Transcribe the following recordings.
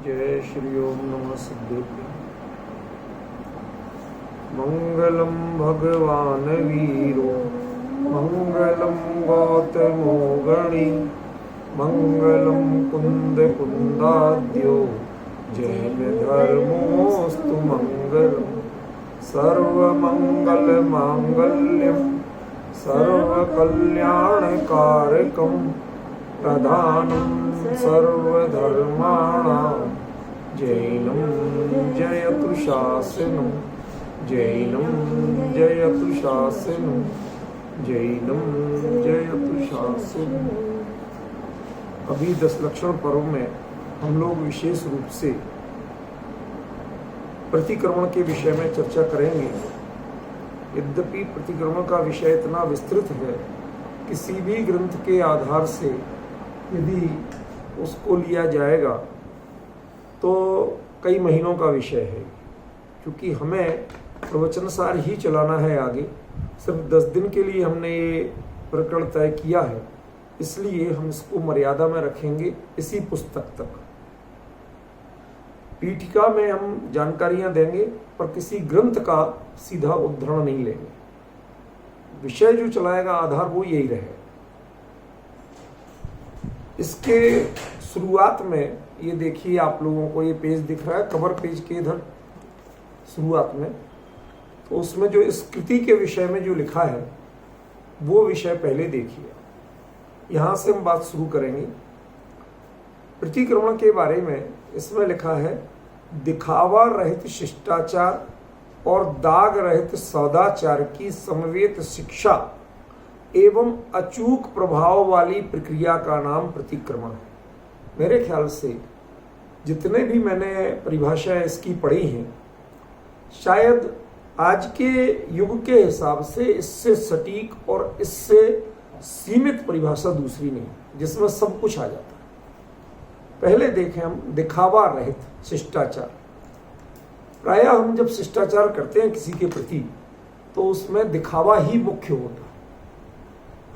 जय श्री ओम नमः सिद्धेभ्यो। मंगलम भगवान वीरो मंगलम गौतमो गणी मंगलम कुंद कुंदाद्यो जैन धर्मोस्तु मंगलम सर्वमंगल मांगल्यम सर्वकल्याणकारकम प्रधानं सर्वधर्माणां जैनं जयतु शासनं जैनं जयतु शासनं जैनं जयतु शासनं। अभी 10 लक्षण पर्व में हम लोग विशेष रूप से प्रतिक्रमण के विषय में चर्चा करेंगे। यद्यपि प्रतिक्रमण का विषय इतना विस्तृत है, किसी भी ग्रंथ के आधार से यदि उसको लिया जाएगा तो कई महीनों का विषय है। क्योंकि हमें प्रवचनसार ही चलाना है आगे, सिर्फ 10 दिन के लिए हमने ये प्रकरण तय किया है, इसलिए हम इसको मर्यादा में रखेंगे इसी पुस्तक तक। पीठिका में हम जानकारियां देंगे पर किसी ग्रंथ का सीधा उद्धरण नहीं लेंगे। विषय जो चलाएगा आधार वो यही रहे। इसके शुरुआत में ये देखिए, आप लोगों को ये पेज दिख रहा है, कवर पेज के इधर शुरुआत में, तो उसमें जो इस कृति के विषय में जो लिखा है वो विषय पहले देखिए। यहां से हम बात शुरू करेंगे प्रतिक्रमण के बारे में। इसमें लिखा है, दिखावा रहित शिष्टाचार और दाग रहित सदाचार की समवेत शिक्षा एवं अचूक प्रभाव वाली प्रक्रिया का नाम प्रतिक्रमण है। मेरे ख्याल से जितने भी मैंने परिभाषाएं इसकी पढ़ी हैं, शायद आज के युग के हिसाब से इससे सटीक और इससे सीमित परिभाषा दूसरी नहीं, जिसमें सब कुछ आ जाता है। पहले देखें हम दिखावा रहित शिष्टाचार। प्रायः हम जब शिष्टाचार करते हैं किसी के प्रति तो उसमें दिखावा ही मुख्य होता है।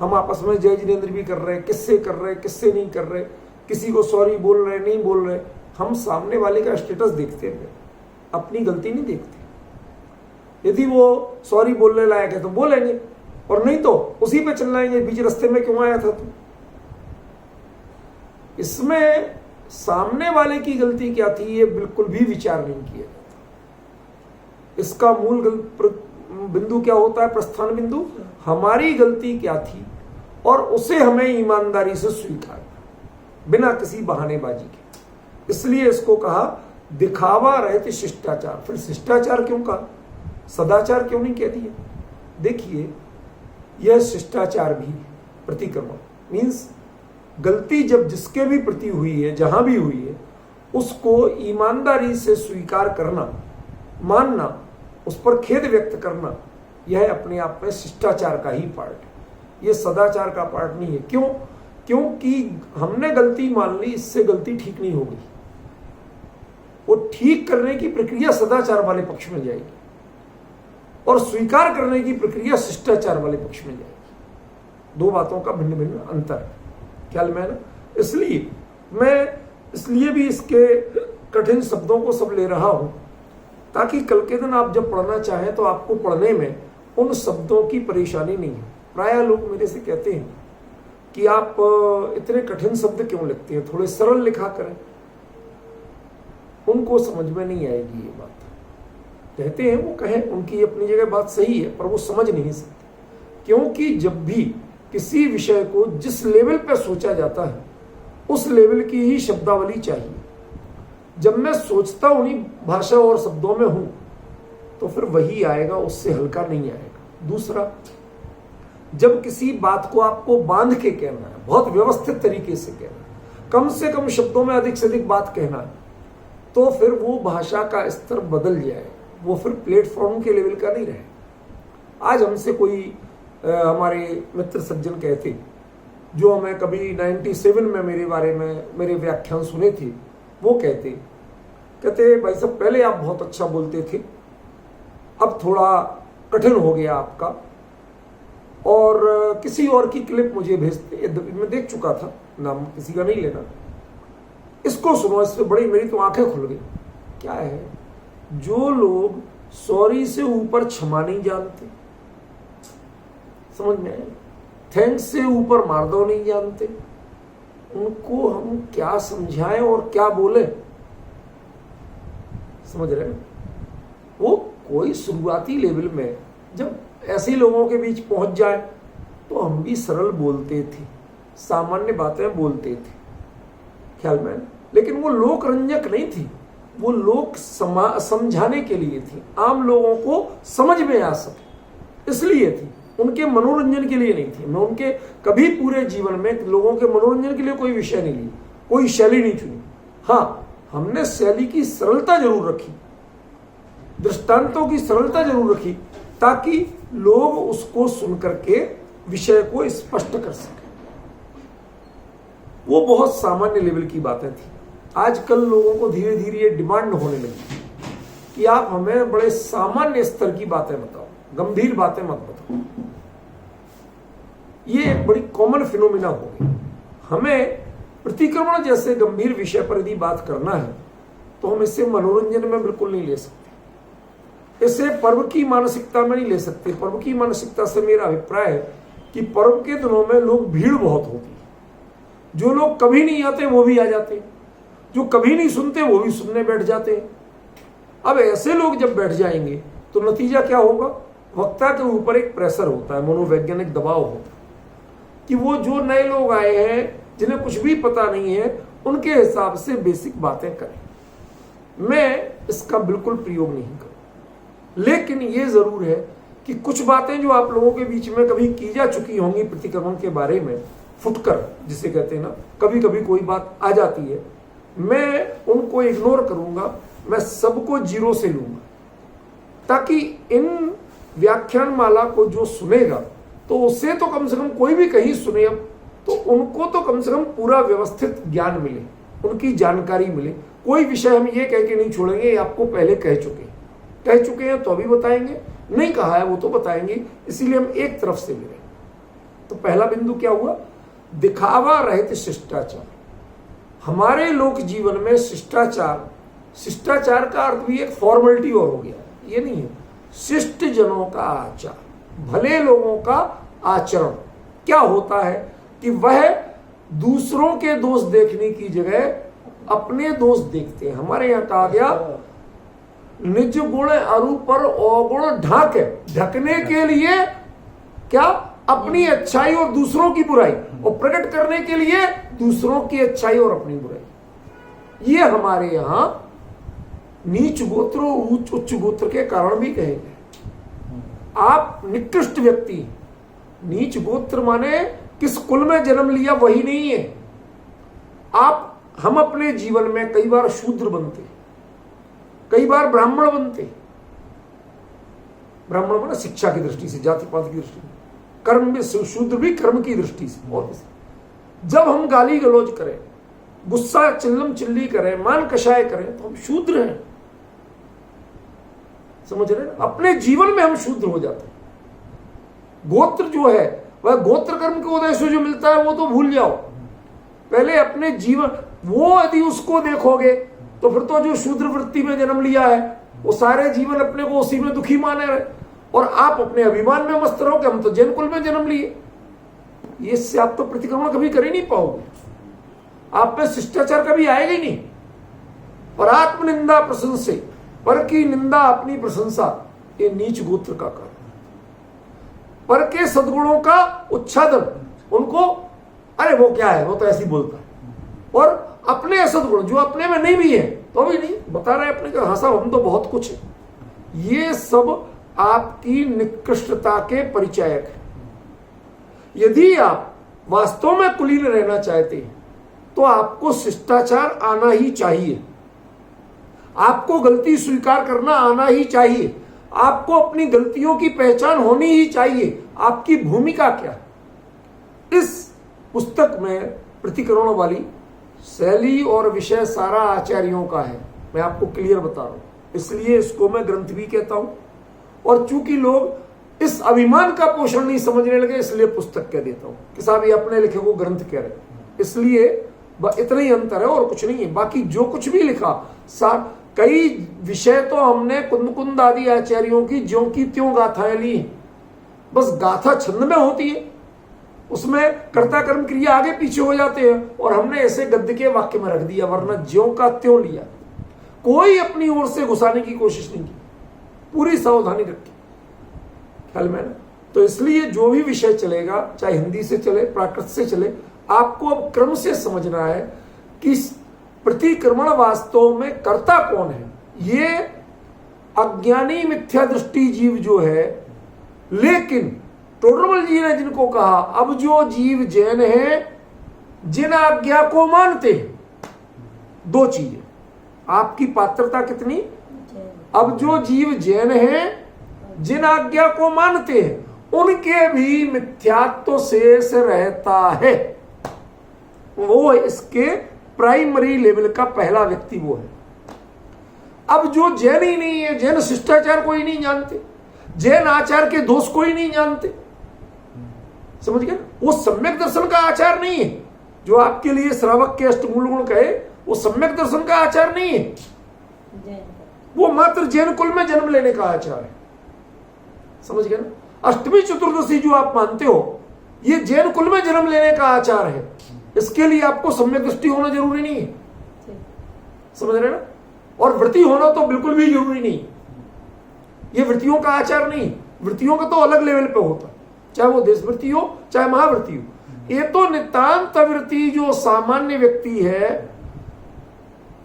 हम आपस में जय जिनेन्द्र भी कर रहे हैं, किससे कर रहे हैं, किससे नहीं कर रहे, किसी को सॉरी बोल रहे नहीं बोल रहे, हम सामने वाले का स्टेटस देखते हैं, अपनी गलती नहीं देखते। यदि वो सॉरी बोलने लायक है तो बोलेंगे, और नहीं तो उसी पे चल जाएंगे, बीच रास्ते में क्यों आया था तू। इसमें सामने वाले की गलती क्या थी ये बिल्कुल भी विचार नहीं किया जाता। इसका मूल बिंदु क्या होता है, प्रस्थान बिंदु, हमारी गलती क्या थी और उसे हमें ईमानदारी से स्वीकार बिना किसी बहानेबाजी के। इसलिए इसको कहा दिखावा रहित शिष्टाचार। फिर शिष्टाचार क्यों कहा, सदाचार क्यों नहीं कह दिया। देखिए, यह शिष्टाचार भी प्रतिक्रमण मीन्स गलती जब जिसके भी प्रति हुई है, जहां भी हुई है, उसको ईमानदारी से स्वीकार करना, मानना, उस पर खेद व्यक्त करना, यह अपने आप में शिष्टाचार का ही पार्ट है। यह सदाचार का पार्ट नहीं है। क्यों? क्योंकि हमने गलती मान ली, इससे गलती ठीक नहीं होगी। वो ठीक करने की प्रक्रिया सदाचार वाले पक्ष में जाएगी और स्वीकार करने की प्रक्रिया शिष्टाचार वाले पक्ष में जाएगी। दो बातों का भिन्न भिन्न अंतर है, ख्याल में ना। इसलिए मैं भी इसके कठिन शब्दों को सब ले रहा हूं ताकि कल के दिन आप जब पढ़ना चाहें तो आपको पढ़ने में उन शब्दों की परेशानी नहीं है। प्रायः लोग मेरे से कहते हैं कि आप इतने कठिन शब्द क्यों लिखते हैं, थोड़े सरल लिखा करें। उनको समझ में नहीं आएगी ये बात। कहते हैं वो कहें, उनकी अपनी जगह बात सही है, पर वो समझ नहीं सकते। क्योंकि जब भी किसी विषय को जिस लेवल पर सोचा जाता है उस लेवल की ही शब्दावली चाहिए। जब मैं सोचता उन्हीं भाषा और शब्दों में हूं तो फिर वही आएगा, उससे हल्का नहीं आएगा। दूसरा, जब किसी बात को आपको बांध के कहना है, बहुत व्यवस्थित तरीके से कहना है, कम से कम शब्दों में अधिक से अधिक बात कहना है, तो फिर वो भाषा का स्तर बदल जाए, वो फिर प्लेटफॉर्म के लेवल का नहीं रहे। आज हमसे कोई हमारे मित्र सज्जन कहते, जो हमें कभी 97 में मेरे बारे में मेरे व्याख्यान सुने थे, वो कहते भाई साहब पहले आप बहुत अच्छा बोलते थे, अब थोड़ा कठिन हो गया आपका। और किसी और की क्लिप मुझे भेजते, यद्यपि मैं देख चुका था, नाम किसी का नहीं लेना। इसको सुनो, इससे बड़ी मेरी तो आंखें खुल गई। क्या है? जो लोग सॉरी से ऊपर क्षमा नहीं जानते, समझ में आया? थैंक्स से ऊपर मार दो नहीं जानते, उनको हम क्या समझाएं और क्या बोले? समझ रहे हैं? वो कोई शुरुआती लेवल में जब ऐसे लोगों के बीच पहुंच जाए तो हम भी सरल बोलते थे, सामान्य बातें बोलते थे, ख्याल में, लेकिन वो लोक रंजक नहीं थी, वो लोग समझाने के लिए थी, आम लोगों को समझ में आ सके इसलिए थी, उनके मनोरंजन के लिए नहीं थी। मैं उनके कभी पूरे जीवन में लोगों के मनोरंजन के लिए कोई विषय नहीं लिया, कोई शैली नहीं चुनी। हाँ, हमने शैली की सरलता जरूर रखी, दृष्टांतों की सरलता जरूर रखी, ताकि लोग उसको सुनकर के विषय को स्पष्ट कर सके। वो बहुत सामान्य लेवल की बातें थी। आजकल लोगों को धीरे धीरे ये डिमांड होने लगी कि आप हमें बड़े सामान्य स्तर की बातें बताओ, गंभीर बातें मत बताओ। ये एक बड़ी कॉमन फिनोमिना हो गई। हमें प्रतिक्रमण जैसे गंभीर विषय पर यदि बात करना है तो हम इसे मनोरंजन में बिल्कुल नहीं ले सकते, इसे पर्व की मानसिकता में नहीं ले सकते। पर्व की मानसिकता से मेरा अभिप्राय है कि पर्व के दिनों में लोग भीड़ बहुत होती है, जो लोग कभी नहीं आते वो भी आ जाते हैं, जो कभी नहीं सुनते वो भी सुनने बैठ जाते हैं। अब ऐसे लोग जब बैठ जाएंगे तो नतीजा क्या होगा? वक्ता के ऊपर एक प्रेशर होता है, मनोवैज्ञानिक दबाव होता है कि वो जो नए लोग आए हैं जिन्हें कुछ भी पता नहीं है उनके हिसाब से बेसिक बातें करें। मैं इसका बिल्कुल प्रयोग नहीं करूं, लेकिन ये जरूर है कि कुछ बातें जो आप लोगों के बीच में कभी की जा चुकी होंगी प्रतिक्रमण के बारे में, फुटकर जिसे कहते हैं ना, कभी कभी कोई बात आ जाती है, मैं उनको इग्नोर करूंगा, मैं सबको जीरो से लूंगा, ताकि इन व्याख्यान माला को जो सुनेगा तो उससे तो कम से कम, कोई भी कहीं सुने अब तो उनको तो कम से कम पूरा व्यवस्थित ज्ञान मिले, उनकी जानकारी मिले। कोई विषय हम ये कह के नहीं छोड़ेंगे आपको पहले कह चुके हैं तो अभी बताएंगे, नहीं कहा है वो तो बताएंगे, इसीलिए हम एक तरफ से मिले। तो पहला बिंदु क्या हुआ? दिखावा रहित शिष्टाचार। हमारे लोक जीवन में शिष्टाचार का अर्थ भी एक फॉर्मेलिटी और हो गया, ये नहीं है। शिष्ट जनों का आचार, भले लोगों का आचरण क्या होता है कि वह दूसरों के दोष देखने की जगह अपने दोष देखते हैं। हमारे यहाँ कहा गया निज गुण अरु पर अवगुण ढाके, ढकने के लिए क्या? अपनी अच्छाई और दूसरों की बुराई, और प्रकट करने के लिए दूसरों की अच्छाई और अपनी बुराई। ये हमारे यहां नीच गोत्र उच्च गोत्र के कारण भी कहे गए। आप निकृष्ट व्यक्ति, नीच गोत्र माने किस कुल में जन्म लिया वही नहीं है। हम अपने जीवन में कई बार शूद्र बनते, कई बार ब्राह्मण बनते। ब्राह्मण माने शिक्षा की दृष्टि से, जाति पात की दृष्टि से, कर्म में शूद्र भी कर्म की दृष्टि से। और जब हम गाली गलौज करें, गुस्सा चिल्लम चिल्ली करें, मान कषाय करें तो हम शूद्र हैं, समझ रहे हैं? अपने जीवन में हम शूद्र हो जाते हैं। गोत्र जो है वह गोत्र कर्म के उदय से जो मिलता है वो तो भूल जाओ, पहले अपने जीवन, वो यदि उसको देखोगे तो फिर तो जो शूद्र वृत्ति में जन्म लिया है वो सारे जीवन अपने को उसी में दुखी माने रहे, और आप अपने अभिमान में मस्त रहो कि हम तो जैन कुल में जन्म लिए। ये से आप तो प्रतिक्रमण कभी कर ही नहीं पाओगे, आप में शिष्टाचार कभी आएगा ही नहीं। और आत्मनिंदा प्रशंसे, पर की निंदा अपनी प्रशंसा, ये नीच गोत्र का कार्य। पर के सद्गुणों का उच्छादन, उनको अरे वो क्या है, वो तो ऐसे ही बोलता है, और अपने असद्गुण जो अपने में नहीं भी है तो भी नहीं बता रहे अपने का, हाँ साहब हम तो बहुत कुछ है। ये सब आपकी निकृष्टता के परिचायक है। यदि आप वास्तव में कुलीन रहना चाहते हैं तो आपको शिष्टाचार आना ही चाहिए, आपको गलती स्वीकार करना आना ही चाहिए, आपको अपनी गलतियों की पहचान होनी ही चाहिए। आपकी भूमिका क्या? इस पुस्तक में प्रतिक्रमण वाली शैली और विषय सारा आचार्यों का है, मैं आपको क्लियर बता रहा हूं, इसलिए इसको मैं ग्रंथ भी कहता हूं। और चूंकि लोग इस अभिमान का पोषण नहीं समझने लगे इसलिए पुस्तक कह देता हूं कि साहब ये अपने लिखे को ग्रंथ कह रहे। इसलिए इतना ही अंतर है और कुछ नहीं है। बाकी जो कुछ भी लिखा, कई विषय तो हमने कुंद आदि आचार्यों की ज्यों की त्यों गाथाएं ली, बस गाथा छंद में होती है, उसमें कर्ता कर्म क्रिया आगे पीछे हो जाते हैं और हमने ऐसे गद्य के वाक्य में रख दिया, वरना ज्यों का त्यों लिया। कोई अपनी ओर से घुसाने की कोशिश नहीं की, पूरी सावधानी रखी, ख्याल में ना। तो इसलिए जो भी विषय चलेगा, चाहे हिंदी से चले, प्राकृत से चले, आपको अब क्रम से समझना है कि प्रतिक्रमण वास्तव में कर्ता कौन है। ये अज्ञानी मिथ्या दृष्टि जीव जो है, लेकिन टोडरमल जी ने जिनको कहा, अब जो जीव जैन है जिन आज्ञा को मानते हैं, दो चीजें, आपकी पात्रता कितनी, अब जो जीव जैन है जिन आज्ञा को मानते हैं उनके भी मिथ्यात्व शेष रहता है। वो इसके प्राइमरी लेवल का पहला व्यक्ति वो है। अब जो जैन ही नहीं है, जैन शिष्टाचार को ही नहीं जानते, जैन आचार के दोष को ही नहीं जानते, समझ गए, वो सम्यक दर्शन का आचार नहीं है। जो आपके लिए श्रावक के अष्टमूल गुण कहे, वो सम्यक दर्शन का आचार नहीं है, वो मात्र जैन कुल में जन्म लेने का आचार है, समझ गए ना। अष्टमी चतुर्दशी जो आप मानते हो, ये जैन कुल में जन्म लेने का आचार है। इसके लिए आपको सम्यक दृष्टि होना जरूरी नहीं है, समझ रहे ना। और वृत्ति होना तो बिल्कुल भी जरूरी नहीं, ये वृत्तियों का आचार नहीं। वृत्तियों का तो अलग लेवल पे होता, चाहे वो देश वृत्ति हो चाहे महावृत्ति हो। ये तो नितांत वृत्ति जो सामान्य व्यक्ति है।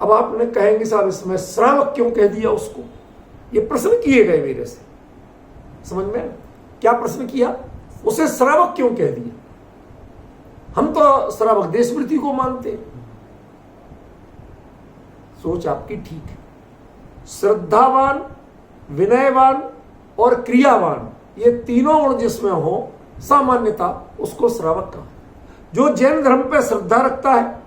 अब आपने कहेंगे साहब इसमें श्रावक क्यों कह दिया उसको, ये प्रश्न किए गए मेरे से, समझ में क्या प्रश्न किया, उसे श्रावक क्यों कह दिया। हम तो श्रावक देशवृत्ति को मानते हैं। सोच आपकी ठीक है। श्रद्धावान, विनयवान और क्रियावान, ये तीनों गुण जिसमें हो सामान्यता, उसको श्रावक कहा। जो जैन धर्म पे श्रद्धा रखता है,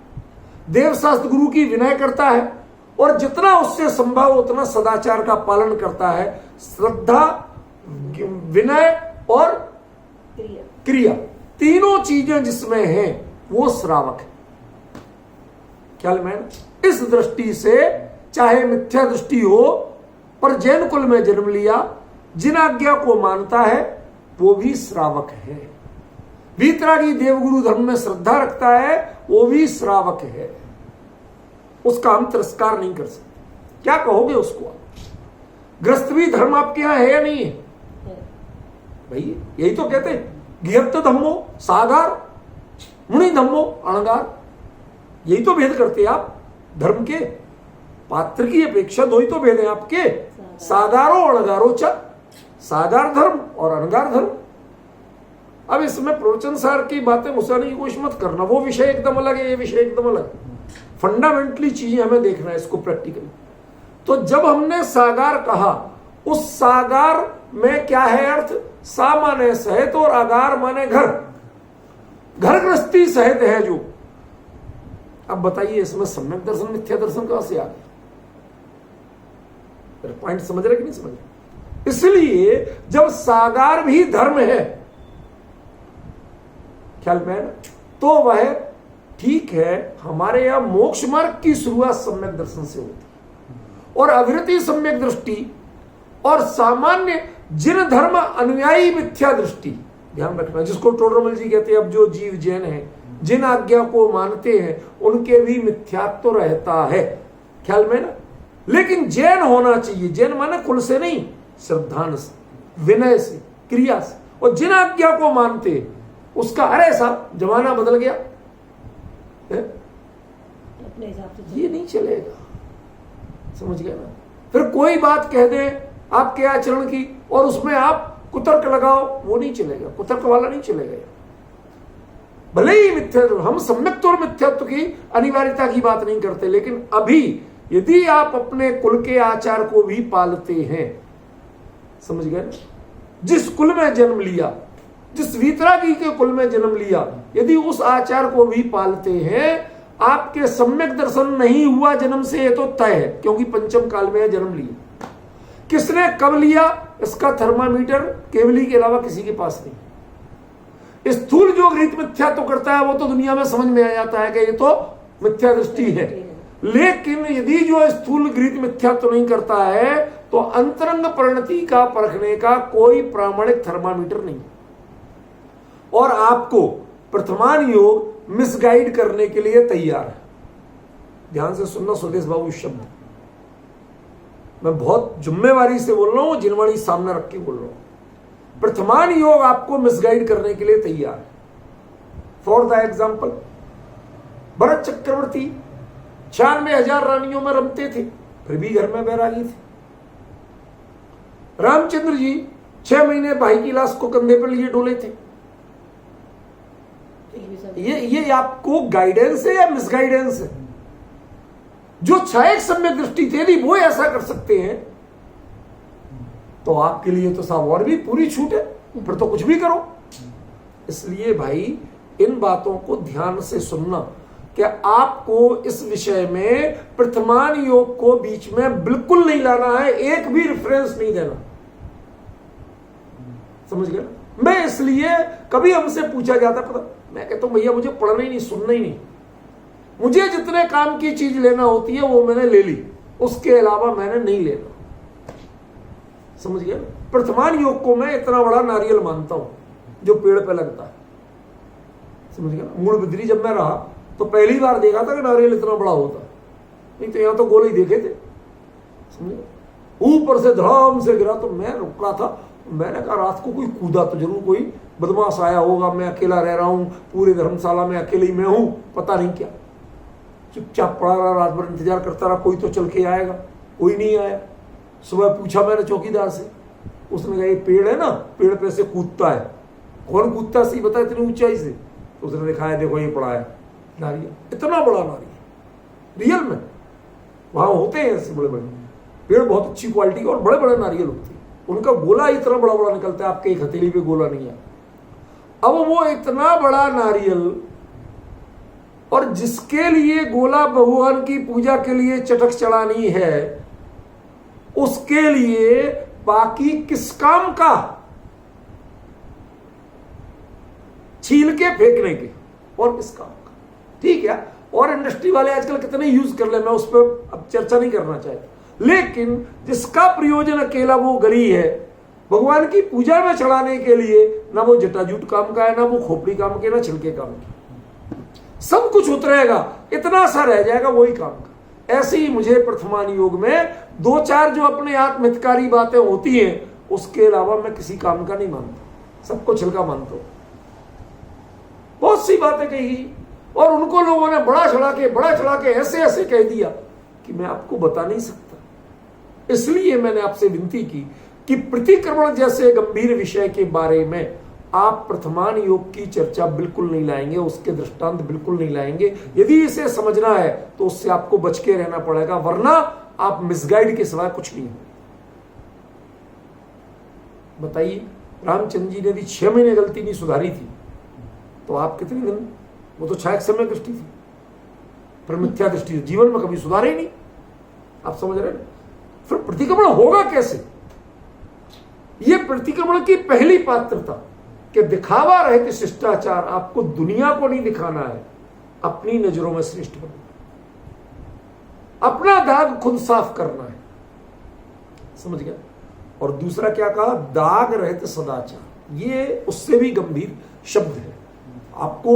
देवशास्त्र गुरु की विनय करता है और जितना उससे संभव उतना सदाचार का पालन करता है, श्रद्धा, विनय और क्रिया तीनों चीजें जिसमें हैं, वो श्रावक है, ख्याल में। इस दृष्टि से चाहे मिथ्या दृष्टि हो, पर जैन कुल में जन्म लिया, जिन आज्ञा को मानता है वो भी श्रावक है। वीतरागी देवगुरु धर्म में श्रद्धा रखता है, वो भी श्रावक है। उसका हम तिरस्कार नहीं कर सकते। क्या कहोगे उसको आप? गृहस्थ भी धर्म आपके यहां है या नहीं है भाई? यही तो कहते हैं, गिहत्त धम्मो सागार, मुनि धम्मो अणगार। यही तो भेद करते हैं आप धर्म के। पात्र की अपेक्षा दो ही तो भेद है आपके, सागारो अणगारो च, सागार धर्म और अणगार धर्म। अब इसमें प्रवचन सार की बातें घुसाने की कोशिश मत करना, वो विषय एकदम अलग है, ये विषय एकदम अलग है। फंडामेंटली चीजें हमें देखना है इसको प्रैक्टिकली। तो जब हमने सागार कहा, उस सागार में क्या है अर्थ? सा माने सहित और आगार माने घर, घर गृहस्थी सहित है जो। अब बताइए इसमें सम्यक दर्शन मिथ्या दर्शन कहां से आ गया? पॉइंट समझ रहे कि नहीं समझ रहे? इसलिए जब सागार भी धर्म है, ख्याल में, तो वह ठीक है। हमारे यहां मोक्ष मार्ग की शुरुआत सम्यक दर्शन से होती है और अविरति सम्यक दृष्टि और सामान्य जिन धर्म अनुयायी मिथ्या दृष्टि, ध्यान रखना, जिसको टोडरमल जी कहते हैं, अब जो जीव जैन है जिन आज्ञा को मानते हैं उनके भी मिथ्यात्व तो रहता है, ख्याल में ना। लेकिन जैन होना चाहिए, जैन माने कुल से नहीं, श्रद्धान से, विनय से, क्रिया से। और जिन आज्ञा को मानते हैं उसका, अरे साहब जमाना बदल गया है? ये नहीं चलेगा, समझ गए ना। फिर कोई बात कह दे आपके आचरण की और उसमें आप कुतर्क लगाओ, वो नहीं चलेगा, कुतर्क वाला नहीं चलेगा। भले ही मिथ्यात्व, हम सम्यक्त्व और मिथ्यात्व की अनिवार्यता की बात नहीं करते, लेकिन अभी यदि आप अपने कुल के आचार को भी पालते हैं, समझ गए, जिस कुल में जन्म लिया, जिस वीतरागी के कुल में जन्म लिया, यदि उस आचार को भी पालते हैं, आपके सम्यक दर्शन नहीं हुआ जन्म से, ये तो तय है, क्योंकि पंचम काल में जन्म लिया। किसने कब लिया, इसका थर्मामीटर केवली के अलावा किसी के पास नहीं। स्थूल जो गृहीत मिथ्या तो करता है, वो तो दुनिया में समझ में आ जाता है कि ये तो मिथ्या दृष्टि है। लेकिन यदि जो स्थूल गृहीत मिथ्या तो नहीं करता है तो अंतरंग परिणति का परखने का कोई प्रामाणिक थर्मामीटर नहीं। और आपको प्रथमान योग मिसगाइड करने के लिए तैयार है। ध्यान से सुनना सुदेश बाबू शब्द, मैं बहुत जिम्मेवारी से बोल रहा हूं, जिनवाणी सामने रख के बोल रहा हूं। प्रथमान योग आपको मिसगाइड करने के लिए तैयार है। फॉर द एग्जाम्पल, भरत चक्रवर्ती 96,000 रानियों में रमते थे, फिर भी घर में बैरागी थे। रामचंद्र जी 6 महीने भाई की लाश को कंधे पर लिए डोले थे। ये आपको गाइडेंस है या मिसगाइडेंस है? जो छायक सम्यक दृष्टि थे यदि वो ऐसा कर सकते हैं तो आपके लिए तो साहब और भी पूरी छूट है, फिर तो कुछ भी करो। इसलिए भाई इन बातों को ध्यान से सुनना कि आपको इस विषय में प्रथमान योग को बीच में बिल्कुल नहीं लाना है, एक भी रेफरेंस नहीं देना। समझ गए? मैं इसलिए कभी हमसे पूछा जाता, पता मैं कहता हूं भैया मुझे पढ़ना ही नहीं, सुनना ही नहीं, मुझे जितने काम की चीज लेना होती है वो मैंने ले ली, उसके अलावा मैंने नहीं लेना। समझ गया? प्रथमान योग को मैं इतना बड़ा नारियल मानता हूं जो पेड़ पे लगता है। समझ गया? मूल बिदरी जब मैं रहा तो पहली बार देखा था कि नारियल इतना बड़ा होता, नहीं तो यहां तो गोले ही देखे थे। समझ गया? ऊपर से धड़ाम से गिरा तो मैं रुका था, मैंने कहा रात को कोई कूदा तो जरूर कोई बदमाश आया होगा, मैं अकेला रह रहा हूं, पूरे धर्मशाला में अकेले ही मैं हूं, पता नहीं क्या। चुपचाप पड़ा रहा, रात भर इंतजार करता रहा, कोई तो चल के आएगा, कोई नहीं आया। सुबह पूछा मैंने चौकीदार से, उसने कहा ये पेड़ है ना, पेड़ पे से कूदता है। कौन कूदता सही बता इतनी ऊंचाई से? तो उसने दिखाया, देखो ये पड़ा है नारियल, इतना बड़ा नारियल रियल में। वहां होते हैं ऐसे बड़े बड़े पेड़, बहुत अच्छी क्वालिटी के और बड़े बड़े नारियल होते हैं, उनका गोला इतना बड़ा बड़ा निकलता है, आपके एक हथेली पे गोला नहीं है। अब वो इतना बड़ा नारियल, और जिसके लिए गोला भगवान की पूजा के लिए चटक चढ़ानी है, उसके लिए बाकी किस काम का? छील के फेंकने के, और किस काम का? ठीक है, और इंडस्ट्री वाले आजकल कितने यूज कर ले, मैं उस पर अब चर्चा नहीं करना चाहता। लेकिन जिसका प्रयोजन अकेला वो गरी है भगवान की पूजा में चढ़ाने के लिए, ना वो जटाजूट काम का है, ना वो खोपड़ी काम के, ना छिलके काम के, सब कुछ उतरेगा, इतना सा रह जाएगा वही काम का। ऐसे ही मुझे प्रथमान योग में 2-4 जो अपने आत्महितकारी बातें होती हैं, उसके अलावा मैं किसी काम का नहीं मानता, सबको छिलका मानता हूं। बहुत सी बातें कही और उनको लोगों ने बड़ा चढ़ा के ऐसे ऐसे कह दिया कि मैं आपको बता नहीं सकता। इसलिए मैंने आपसे विनती की कि प्रतिक्रमण जैसे गंभीर विषय के बारे में आप प्रथमान योग की चर्चा बिल्कुल नहीं लाएंगे, उसके दृष्टांत बिल्कुल नहीं लाएंगे। यदि इसे समझना है तो उससे आपको बच के रहना पड़ेगा, वरना आप मिसगाइड के सिवाय कुछ नहीं हो। बताइए, रामचंद्र जी ने यदि 6 महीने गलती नहीं सुधारी थी तो आप कितने दिन? वो तो छायक समय दृष्टि थी, पर मिथ्या दृष्टि थी, जीवन में कभी सुधारे ही नहीं। आप समझ रहे हैं? फिर प्रतिक्रमण होगा कैसे? ये प्रतिक्रमण की पहली पात्रता कि दिखावा रहित शिष्टाचार, आपको दुनिया को नहीं दिखाना है, अपनी नजरों में श्रेष्ठ बनना, अपना दाग खुद साफ करना है। समझ गया? और दूसरा क्या कहा? दाग रहित सदाचार। ये उससे भी गंभीर शब्द है, आपको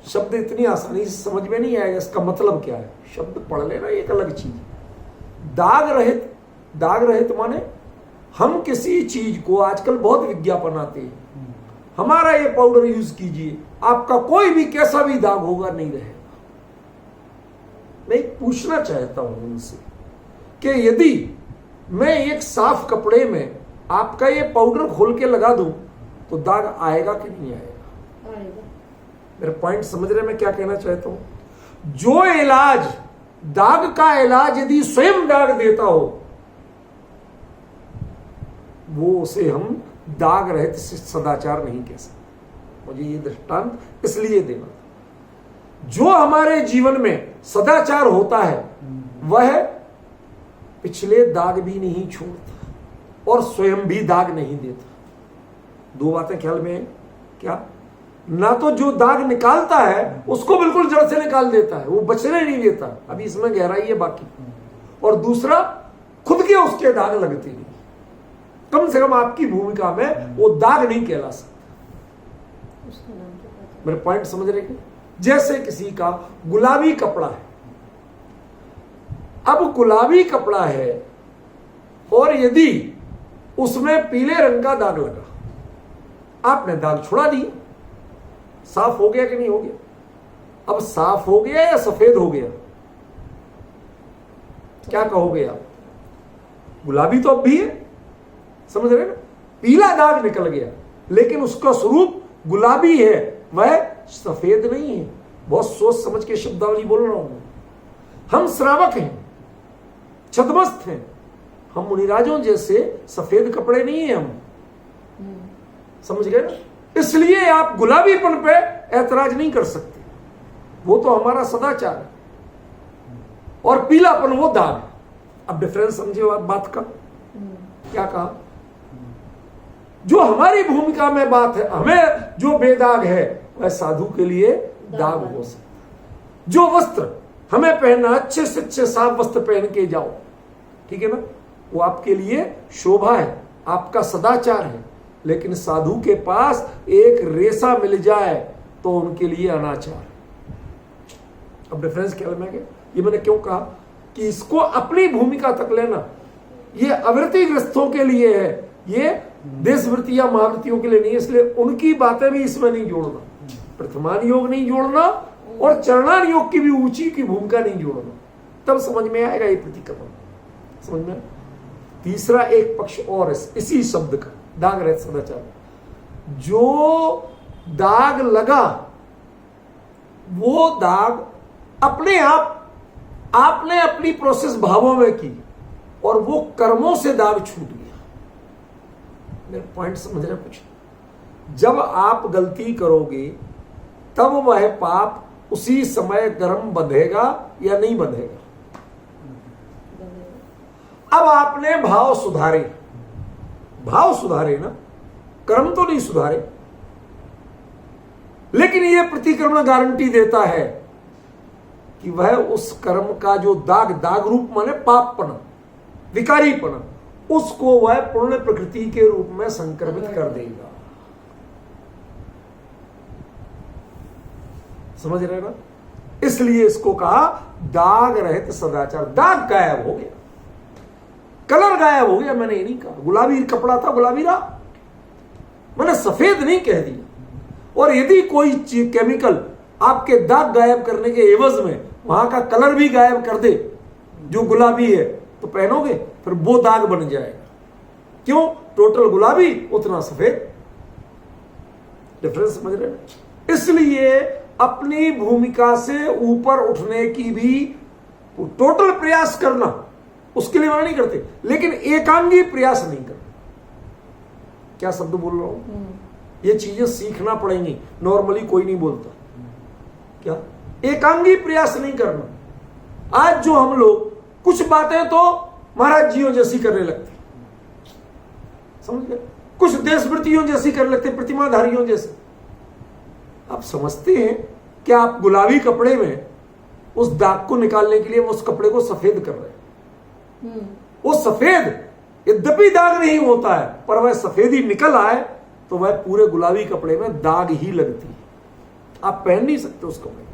शब्द इतनी आसानी से समझ में नहीं आएगा इसका मतलब क्या है। शब्द पढ़ लेना एक अलग चीज। दाग रहित, दाग रहित माने हम किसी चीज को, आजकल बहुत विज्ञापन आते हैं, हमारा ये पाउडर यूज कीजिए, आपका कोई भी कैसा भी दाग होगा नहीं रहेगा। मैं पूछना चाहता हूं उनसे कि यदि मैं एक साफ कपड़े में आपका ये पाउडर खोल के लगा दूं तो दाग आएगा कि नहीं आएगा? मेरे पॉइंट समझ रहे मैं क्या कहना चाहता हूं? जो इलाज, दाग का इलाज यदि स्वयं दाग देता हो, वो उसे हम दाग रहित सदाचार नहीं कह सकते। मुझे ये दृष्टांत इसलिए देना था। जो हमारे जीवन में सदाचार होता है वह पिछले दाग भी नहीं छोड़ता और स्वयं भी दाग नहीं देता। 2 बातें ख्याल में है क्या? ना तो जो दाग निकालता है उसको बिल्कुल जड़ से निकाल देता है, वो बचने नहीं देता, अभी इसमें गहराई है बाकी। और दूसरा, खुद के उसके दाग लगते नहीं, कम से कम आपकी भूमिका में वो दाग नहीं कहला सकता। मेरे पॉइंट समझ रहे हैं? जैसे किसी का गुलाबी कपड़ा है, अब गुलाबी कपड़ा है और यदि उसमें पीले रंग का दाग लगा, आपने दाग छुड़ा दिया, साफ हो गया कि नहीं हो गया? अब साफ हो गया या सफेद हो गया? क्या कहोगे आप? गुलाबी तो अब भी है, समझ रहे ना? पीला दाग निकल गया लेकिन उसका स्वरूप गुलाबी है, वह सफेद नहीं है। बहुत सोच समझ के शब्दावली बोल रहा हूं। हम श्रावक हैं, छद्मस्त हैं, हम मुनिराजों जैसे सफेद कपड़े नहीं है हम, समझ गए ना? इसलिए आप गुलाबीपन पे ऐतराज नहीं कर सकते, वो तो हमारा सदाचार है, और पीलापन वो दाग है। अब डिफरेंस समझे आप बात का? क्या कहा? जो हमारी भूमिका में बात है, हमें जो बेदाग है वह साधु के लिए दाग हो सकता। जो वस्त्र हमें पहनना, अच्छे से अच्छे साफ वस्त्र पहन के जाओ, ठीक है ना, वो आपके लिए शोभा है, आपका सदाचार है। लेकिन साधु के पास एक रेशा मिल जाए तो उनके लिए अनाचार है। अब डिफरेंस क्या है? ये मैंने क्यों कहा कि इसको अपनी भूमिका तक लेना, ये अवृत्तिग्रस्तों के लिए है, ये देशवृत्ति या महावृत्तियों के लिए नहीं है। इसलिए उनकी बातें भी इसमें नहीं जोड़ना, प्रथमान योग नहीं जोड़ना और चरणान योग की भी ऊंची की भूमिका नहीं जोड़ना, तब समझ में आएगा ये प्रतिक्रमण। समझ में? तीसरा एक पक्ष और इसी शब्द का, दाग रहित सदाचार। जो दाग लगा वो दाग अपने आप आपने अपनी प्रोसेस भावों में की और वो कर्मों से दाग छूट गया। मेरा पॉइंट समझ रहे कुछ? जब आप गलती करोगे तब वह पाप उसी समय कर्म बंधेगा या नहीं बंधेगा? अब आपने भाव सुधारे ना, कर्म तो नहीं सुधारे, लेकिन यह प्रतिक्रमण गारंटी देता है कि वह उस कर्म का जो दाग रूप माने पापपना, विकारीपना, उसको वह पूर्ण प्रकृति के रूप में संक्रमित कर देगा। समझ रहे ना? इसलिए इसको कहा दाग रहित सदाचार। दाग गायब हो गया, कलर गायब हो गया। मैंने ये नहीं कहा गुलाबी कपड़ा था गुलाबी रहा, मैंने सफेद नहीं कह दिया। और यदि कोई केमिकल आपके दाग गायब करने के एवज में वहां का कलर भी गायब कर दे जो गुलाबी है, तो पहनोगे, फिर वो दाग बन जाएगा। क्यों? टोटल गुलाबी उतना सफेद। डिफरेंस समझ रहे हैं? इसलिए अपनी भूमिका से ऊपर उठने की भी टोटल प्रयास करना, उसके लिए मना नहीं करते, लेकिन एकांगी प्रयास नहीं करना। क्या शब्द बोल रहा हूं? ये चीजें सीखना पड़ेंगी, नॉर्मली कोई नहीं बोलता। क्या? एकांगी प्रयास नहीं करना। आज जो हम लोग कुछ बातें तो महाराज जियों जैसी करने लगते, समझ गए, कुछ देशवृत्तियों जैसी करने लगते, प्रतिमाधारियों जैसे। आप समझते हैं कि आप गुलाबी कपड़े में उस दाग को निकालने के लिए उस कपड़े को सफेद कर रहे हैं। वो सफेद यद्यपि दाग नहीं होता है, पर वह सफेदी निकल आए तो वह पूरे गुलाबी कपड़े में दाग ही लगती है, आप पहन नहीं सकते उस कपड़े।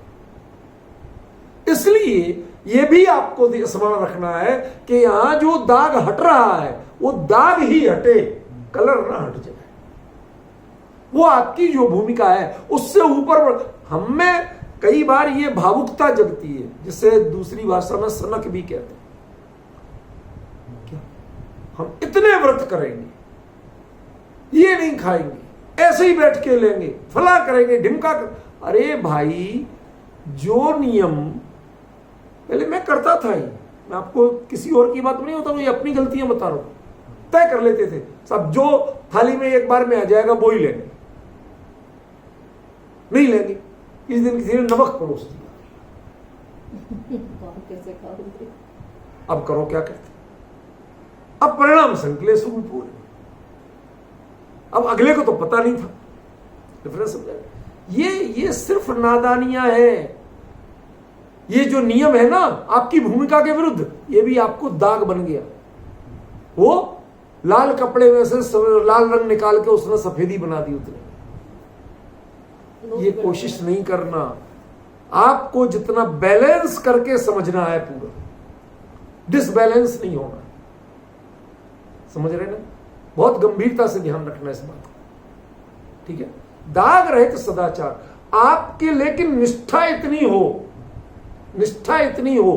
इसलिए यह भी आपको स्मरण रखना है कि यहां जो दाग हट रहा है वो दाग ही हटे, कलर ना हट जाए। वो आपकी जो भूमिका है उससे ऊपर। हमें कई बार ये भावुकता जगती है, जिसे दूसरी भाषा में सनक भी कहते हैं। क्या? हम इतने व्रत करेंगे, ये नहीं खाएंगे, ऐसे ही बैठ के लेंगे, फला करेंगे, ढिमका कर। अरे भाई, जो नियम पहले मैं करता था ही, मैं आपको किसी और की बात नहीं होता, मुझे अपनी गलतियां बता रहा हूं, तय कर लेते थे सब, जो थाली में एक बार में आ जाएगा वो ही लेंगे, नहीं लेंगे। इस दिन किसी ने नमक परोस दिया, अब करो क्या करते? अब परिणाम संकलेश रूप हो रहे। अब अगले को तो पता नहीं था, डिफरेंस समझा। ये सिर्फ नादानियां हैं। ये जो नियम है ना आपकी भूमिका के विरुद्ध, ये भी आपको दाग बन गया। वो लाल कपड़े में से लाल रंग निकाल के उसने सफेदी बना दी उतने। ये कोशिश नहीं करना, आपको जितना बैलेंस करके समझना है पूरा, डिसबैलेंस नहीं होना। समझ रहे ना? बहुत गंभीरता से ध्यान रखना इस बात को, ठीक है? दाग रहित सदाचार आपके, लेकिन निष्ठा इतनी हो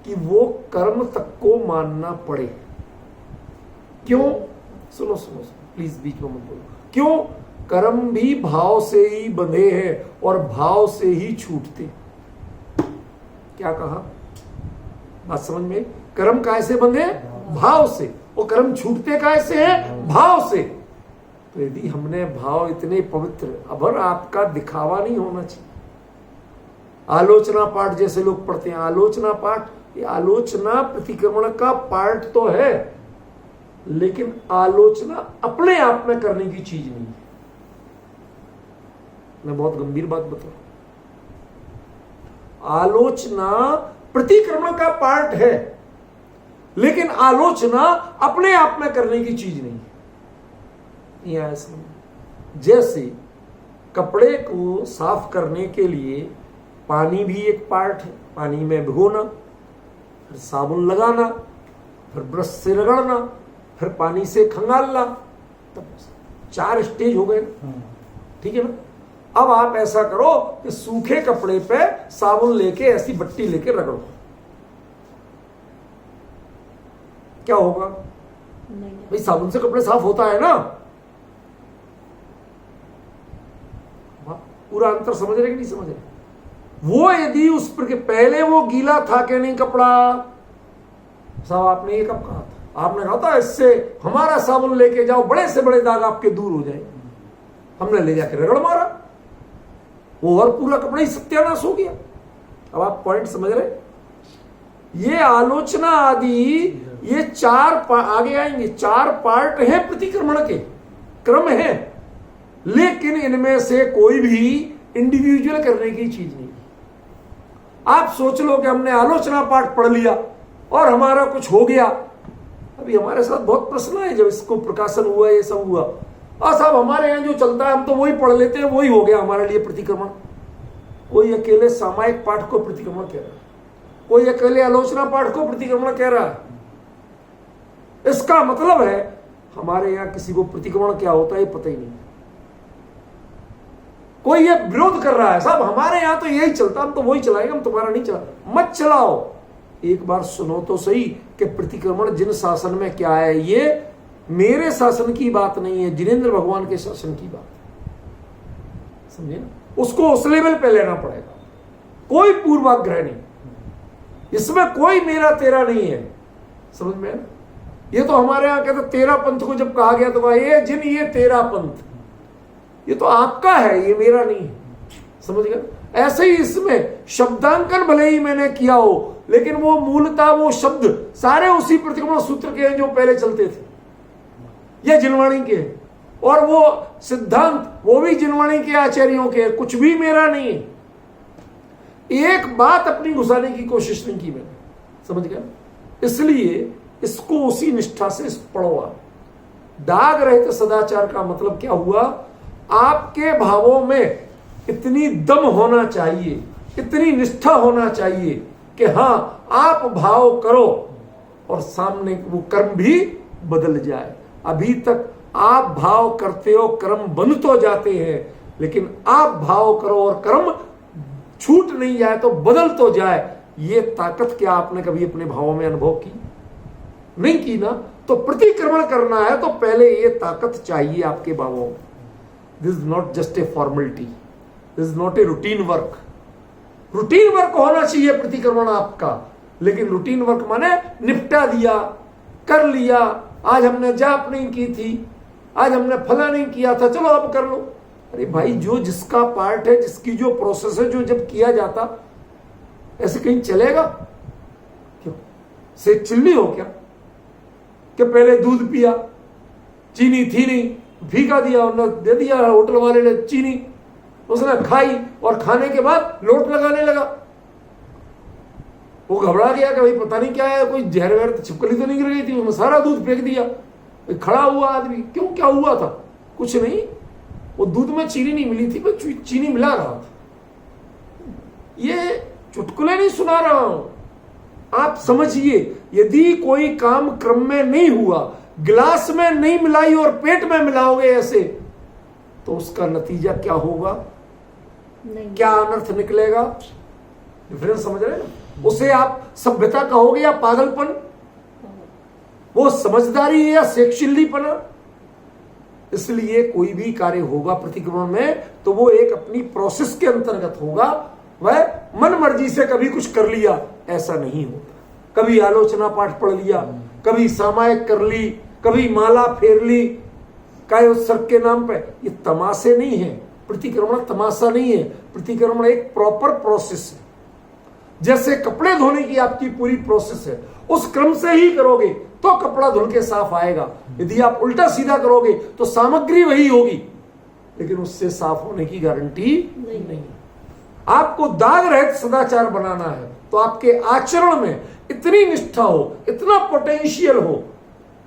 कि वो कर्म तक को मानना पड़े। क्यों? सुनो प्लीज, बीच में मत बोलो। क्यों? कर्म भी भाव से ही बंधे हैं और भाव से ही छूटते। क्या कहा? बात समझ में? कर्म कैसे बंधे? भाव से। और कर्म छूटते कैसे हैं? भाव से। तो यदि हमने भाव इतने पवित्र, अब आपका दिखावा नहीं होना चाहिए। आलोचना पाठ जैसे लोग पढ़ते हैं, आलोचना पाठ, ये आलोचना प्रतिक्रमण का पार्ट तो है, लेकिन आलोचना अपने आप में करने की चीज नहीं है। मैं बहुत गंभीर बात बता रहा हूं। आलोचना प्रतिक्रमण का पार्ट है, लेकिन आलोचना अपने आप में करने की चीज नहीं है। यह जैसे कपड़े को साफ करने के लिए पानी भी एक पार्ट है, पानी में भिगोना, फिर साबुन लगाना, फिर ब्रश से रगड़ना, फिर पानी से खंगालना, तब 4 स्टेज हो गए। ठीक है ना? अब आप ऐसा करो कि सूखे कपड़े पे साबुन लेके ऐसी बट्टी लेके रगड़ो, क्या होगा? भाई साबुन से कपड़े साफ होता है ना? पूरा अंतर समझ रहे कि नहीं समझ रहे? वो यदि उस पर के पहले वो गीला था कि नहीं कपड़ा, साहब आपने ये कब कहा था? आपने कहा था इससे हमारा साबुन लेके जाओ, बड़े से बड़े दाग आपके दूर हो जाए। हमने ले जाकर रगड़ मारा, वो और पूरा कपड़ा ही सत्यानाश हो गया। अब आप पॉइंट समझ रहे? ये आलोचना आदि ये 4 आगे आएंगे, 4 पार्ट हैं प्रतिक्रमण के, क्रम है, लेकिन इनमें से कोई भी इंडिविजुअल करने की चीज नहीं। आप सोच लो कि हमने आलोचना पाठ पढ़ लिया और हमारा कुछ हो गया। अभी हमारे साथ बहुत प्रश्न है, जब इसको प्रकाशन हुआ, ये सब हुआ, और साहब हमारे यहाँ जो चलता है हम तो वही पढ़ लेते हैं, वही हो गया हमारे लिए प्रतिक्रमण। कोई अकेले सामायिक पाठ को प्रतिक्रमण कह रहा है, कोई अकेले आलोचना पाठ को प्रतिक्रमण कह रहा है। इसका मतलब है हमारे यहाँ किसी को प्रतिक्रमण क्या होता है ये पता ही नहीं। कोई ये विरोध कर रहा है, साहब हमारे यहां तो यही चलता, हम तो वही चलाएंगे, हम तुम्हारा नहीं चला। मत चलाओ, एक बार सुनो तो सही कि प्रतिक्रमण जिन शासन में क्या है। ये मेरे शासन की बात नहीं है, जिनेंद्र भगवान के शासन की बात, समझे ना? उसको उस लेवल पे लेना पड़ेगा, कोई पूर्वाग्रह नहीं, इसमें कोई मेरा तेरा नहीं है। समझ में ना? ये तो हमारे यहाँ कहते तेरा पंथ को जब कहा गया तो ये जिन ये तेरा पंथ, ये तो आपका है, ये मेरा नहीं है। समझ गए? ऐसे ही इसमें शब्दांकन भले ही मैंने किया हो, लेकिन वो मूलतः वो शब्द सारे उसी प्रतिक्रमण सूत्र के हैं जो पहले चलते थे, ये जिनवाणी के, और वो सिद्धांत वो भी जिनवाणी के आचार्यों के, कुछ भी मेरा नहीं है। एक बात अपनी घुसाने की कोशिश नहीं की मैंने, समझ गया? इसलिए इसको उसी निष्ठा से पढ़ो आप। दाग रहित सदाचार का मतलब क्या हुआ? आपके भावों में इतनी दम होना चाहिए, इतनी निष्ठा होना चाहिए कि हां आप भाव करो और सामने वो कर्म भी बदल जाए। अभी तक आप भाव करते हो, कर्म बन तो जाते हैं, लेकिन आप भाव करो और कर्म छूट नहीं जाए तो बदल तो जाए। ये ताकत क्या आपने कभी अपने भावों में अनुभव की? नहीं की ना? तो प्रतिक्रमण करना है तो पहले ये ताकत चाहिए आपके भावों में। This is not just a formality, this is not a routine work. Routine work होना चाहिए प्रतिक्रमण आपका, लेकिन रूटीन वर्क माने निपटा दिया, कर लिया। आज हमने जाप नहीं की थी, आज हमने फला नहीं किया था, चलो अब कर लो। अरे भाई, जो जिसका पार्ट है, जिसकी जो प्रोसेस है, जो जब किया जाता, ऐसे कहीं चलेगा? क्यों से चिल्ली हो क्या कि पहले दूध पिया, चीनी थी नहीं, फीका दिया, उन्होंने दे दिया होटल वाले ने चीनी, उसने खाई और खाने के बाद लोट लगाने लगा। वो घबरा गया कि भाई पता नहीं क्या है, कोई जहर वहर छिपकली तो नहीं गिर गई थी, उसने सारा दूध फेंक दिया। खड़ा हुआ आदमी, क्यों, क्या हुआ था? कुछ नहीं, वो दूध में चीनी नहीं मिली थी, मैं चीनी मिला रहा था। ये चुटकुले नहीं सुना रहा हूं, आप समझिए। यदि कोई काम क्रम में नहीं हुआ, गिलास में नहीं मिलाई और पेट में मिलाओगे ऐसे, तो उसका नतीजा क्या होगा, क्या अनर्थ निकलेगा? डिफरेंस समझ रहे हैं? उसे आप सभ्यता कहोगे या पागलपन? वो समझदारी है या सेक्शिल्लीपना? इसलिए कोई भी कार्य होगा प्रतिक्रमण में तो वो एक अपनी प्रोसेस के अंतर्गत होगा। वह मन मर्जी से कभी कुछ कर लिया ऐसा नहीं होता। कभी आलोचना पाठ पढ़ लिया, कभी सामायिक कर ली, कभी माला फेर ली काय उत्सर्ग के नाम पे, ये तमाशे नहीं है। प्रतिक्रमण तमाशा नहीं है, प्रतिक्रमण एक प्रॉपर प्रोसेस है। जैसे कपड़े धोने की आपकी पूरी प्रोसेस है, उस क्रम से ही करोगे तो कपड़ा धुल के साफ आएगा। यदि आप उल्टा सीधा करोगे तो सामग्री वही होगी लेकिन उससे साफ होने की गारंटी नहीं। आपको दाग रहित सदाचार बनाना है तो आपके आचरण में इतनी निष्ठा हो, इतना पोटेंशियल हो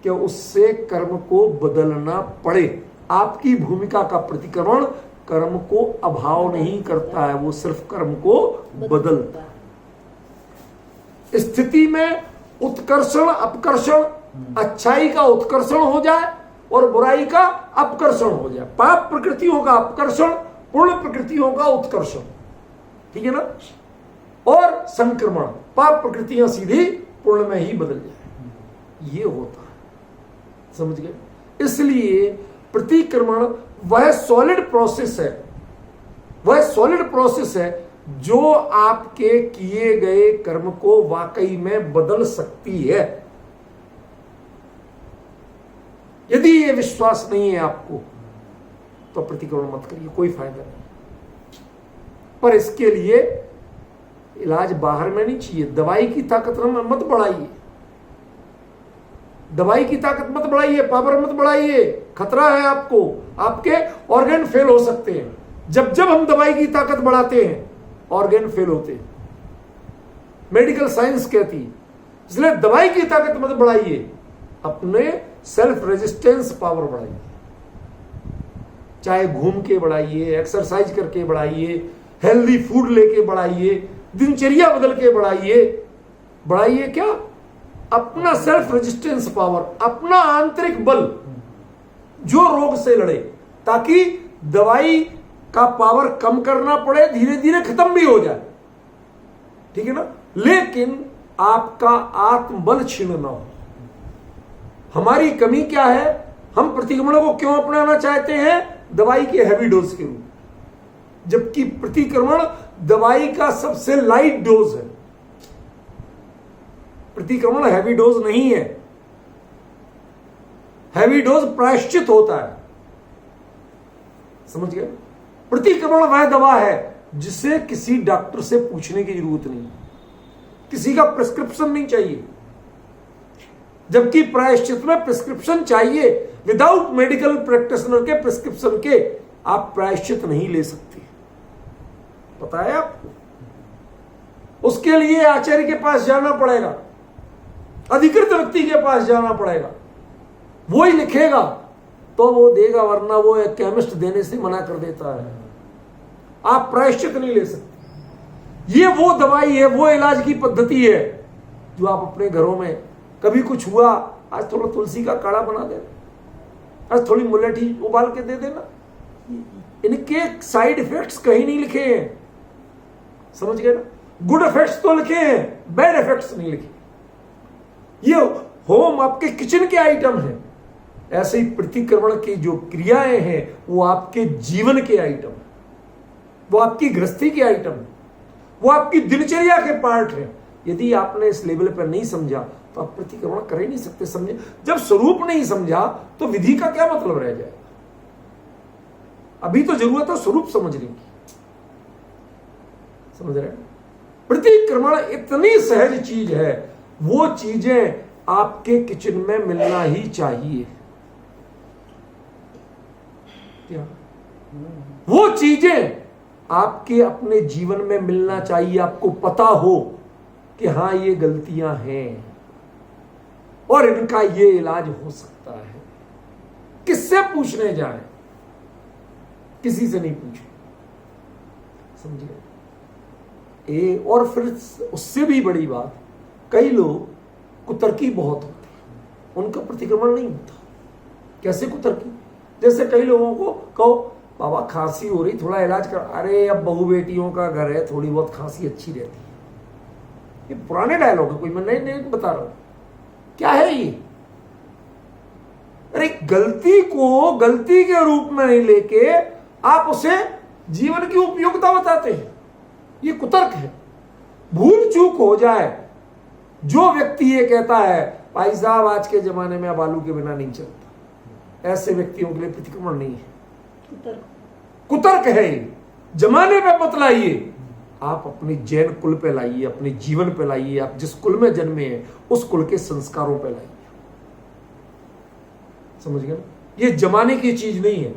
कि उससे कर्म को बदलना पड़े। आपकी भूमिका का प्रतिक्रमण कर्म को अभाव नहीं करता है, वो सिर्फ कर्म को बदलता है। स्थिति में उत्कर्षण अपकर्षण, अच्छाई का उत्कर्षण हो जाए और बुराई का अपकर्षण हो जाए। पाप प्रकृतियों का अपकर्षण, पुण्य प्रकृतियों का उत्कर्षण, ठीक है ना? और संक्रमण, पाप प्रकृतियां सीधी पुण्य में ही बदल जाए, ये होता है। समझ गए? इसलिए प्रतिक्रमण वह सॉलिड प्रोसेस है, वह सॉलिड प्रोसेस है जो आपके किए गए कर्म को वाकई में बदल सकती है। यदि ये विश्वास नहीं है आपको तो प्रतिक्रमण मत करिए, कोई फायदा नहीं। पर इसके लिए इलाज बाहर में नहीं चाहिए। दवाई की ताकत मत बढ़ाइए, दवाई की ताकत मत बढ़ाइए, पावर मत बढ़ाइए। खतरा है आपको, आपके ऑर्गन फेल हो सकते हैं। जब जब हम दवाई की ताकत बढ़ाते हैं ऑर्गन फेल होते हैं, मेडिकल साइंस कहती है। इसलिए दवाई की ताकत मत बढ़ाइए, अपने सेल्फ रेजिस्टेंस पावर बढ़ाइए। चाहे घूम के बढ़ाइए, एक्सरसाइज करके बढ़ाइए, हेल्दी फूड लेके बढ़ाइए, दिनचर्या बदल के बढ़ाइए। बढ़ाइए क्या? अपना सेल्फ रेजिस्टेंस पावर, अपना आंतरिक बल जो रोग से लड़े, ताकि दवाई का पावर कम करना पड़े, धीरे धीरे खत्म भी हो जाए, ठीक है ना? लेकिन आपका आत्मबल क्षीण ना हो। हमारी कमी क्या है? हम प्रतिक्रमण को क्यों अपनाना चाहते हैं? दवाई के हैवी डोज के रूप, जबकि प्रतिक्रमण दवाई का सबसे लाइट डोज है। प्रतिक्रमण हैवी डोज नहीं है। हैवी डोज प्रायश्चित होता है, समझ गए? प्रतिक्रमण वह दवा है जिसे किसी डॉक्टर से पूछने की जरूरत नहीं, किसी का प्रिस्क्रिप्शन नहीं चाहिए। जबकि प्रायश्चित में प्रिस्क्रिप्शन चाहिए। विदाउट मेडिकल प्रैक्टिशनर के प्रिस्क्रिप्शन के आप प्रायश्चित नहीं ले सकते, पता है आपको? उसके लिए आचार्य के पास जाना पड़ेगा, अधिकृत व्यक्ति के पास जाना पड़ेगा, वो ही लिखेगा तो वो देगा, वरना वो एक केमिस्ट देने से मना कर देता है। आप प्रायश्चित नहीं ले सकते। ये वो दवाई है, वो इलाज की पद्धति है जो आप अपने घरों में, कभी कुछ हुआ, आज थोड़ा तुलसी का काढ़ा बना देना, आज थोड़ी मुलेठी उबाल के दे देना। इनके साइड इफेक्ट्स कहीं नहीं लिखे हैं, समझ गए ना? गुड इफेक्ट्स तो लिखे हैं, बैड इफेक्ट्स नहीं लिखे। ये होम आपके किचन के आइटम है। ऐसे ही प्रतिक्रमण की जो क्रियाएं हैं वो आपके जीवन के आइटम है, वो आपकी गृहस्थी के आइटम है, वो आपकी दिनचर्या के पार्ट है। यदि आपने इस लेवल पर नहीं समझा तो आप प्रतिक्रमण कर ही नहीं सकते। समझे? जब स्वरूप नहीं समझा तो विधि का क्या मतलब रह जाएगा? अभी तो जरूरत है स्वरूप समझने की, समझ रहे हैं? प्रतिक्रमण इतनी सहज चीज है, वो चीजें आपके किचन में मिलना ही चाहिए। क्या वो चीजें आपके अपने जीवन में मिलना चाहिए, आपको पता हो कि हाँ ये गलतियां हैं और इनका ये इलाज हो सकता है। किससे पूछने जाए? किसी से नहीं पूछे, समझिए। और फिर उससे भी बड़ी बात, कई लोग कुतर्की बहुत होते हैं, उनका प्रतिक्रमण नहीं होता। कैसे कुतर्की? जैसे कई लोगों को कहो बाबा खांसी हो रही, थोड़ा इलाज कर, अरे अब बहू बेटियों का घर है, थोड़ी बहुत खांसी अच्छी रहती है। ये पुराने डायलॉग है, कोई मैं नहीं बता रहा हूं। क्या है ये? अरे गलती को गलती के रूप में नहीं लेके आप उसे जीवन की उपयोगिता बताते हैं, ये कुतर्क है। भूल चूक हो जाए, जो व्यक्ति ये कहता है भाई साहब आज के जमाने में अब आलू के बिना नहीं चलता, ऐसे व्यक्तियों के लिए प्रतिक्रमण नहीं है, कुतर्क है। जमाने पे मत लाइए, आप अपने जैन कुल पे लाइए, अपने जीवन पे लाइए। आप जिस कुल में जन्मे हैं उस कुल के संस्कारों पे लाइए। समझ गए? ये जमाने की चीज नहीं है,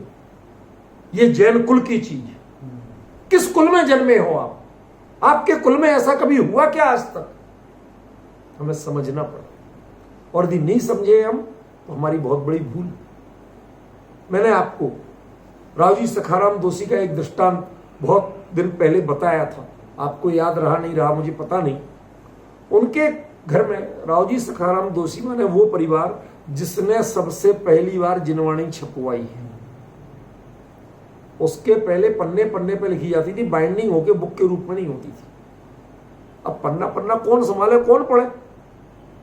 ये जैन कुल की चीज है। किस कुल में जन्मे हो आप? आपके कुल में ऐसा कभी हुआ क्या आज तक? हमें समझना पड़ा, और यदि नहीं समझे हम तो हमारी बहुत बड़ी भूल। मैंने आपको रावजी सखाराम दोषी का एक दृष्टांत बहुत दिन पहले बताया था, आपको याद रहा नहीं रहा मुझे पता नहीं। उनके घर में रावजी सखाराम दोषी माने वो परिवार जिसने सबसे पहली बार जिनवाणी छपवाई है। उसके पहले पन्ने पन्ने पे लिखी जाती थी, बाइंडिंग होके बुक के रूप में नहीं होती थी। अब पन्ना पन्ना कौन संभाले, कौन पढ़े?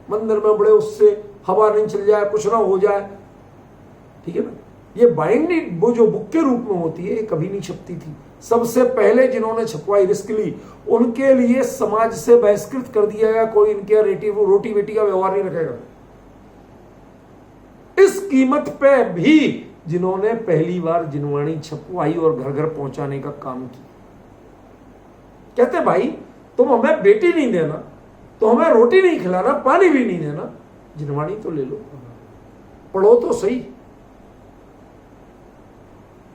मंदिर में बड़े उससे हवा नहीं चल जाए, कुछ ना हो जाए, ठीक है ना। ये बाइंडिंग वो जो बुक के रूप में होती है, ये कभी नहीं छपती थी। सबसे पहले जिन्होंने छपवाई, रिस्क ली, उनके लिए समाज से बहिष्कृत कर दिया गया, कोई इनके रोटी बेटी का व्यवहार नहीं रखेगा। इस कीमत पे भी जिन्होंने पहली बार जिनवाणी छपवाई और घर घर पहुंचाने का काम किया, कहते भाई तुम हमें बेटी नहीं देना, तो हमें रोटी नहीं खिलाना, पानी भी नहीं देना, जिनवाणी तो ले लो, पढ़ो तो सही।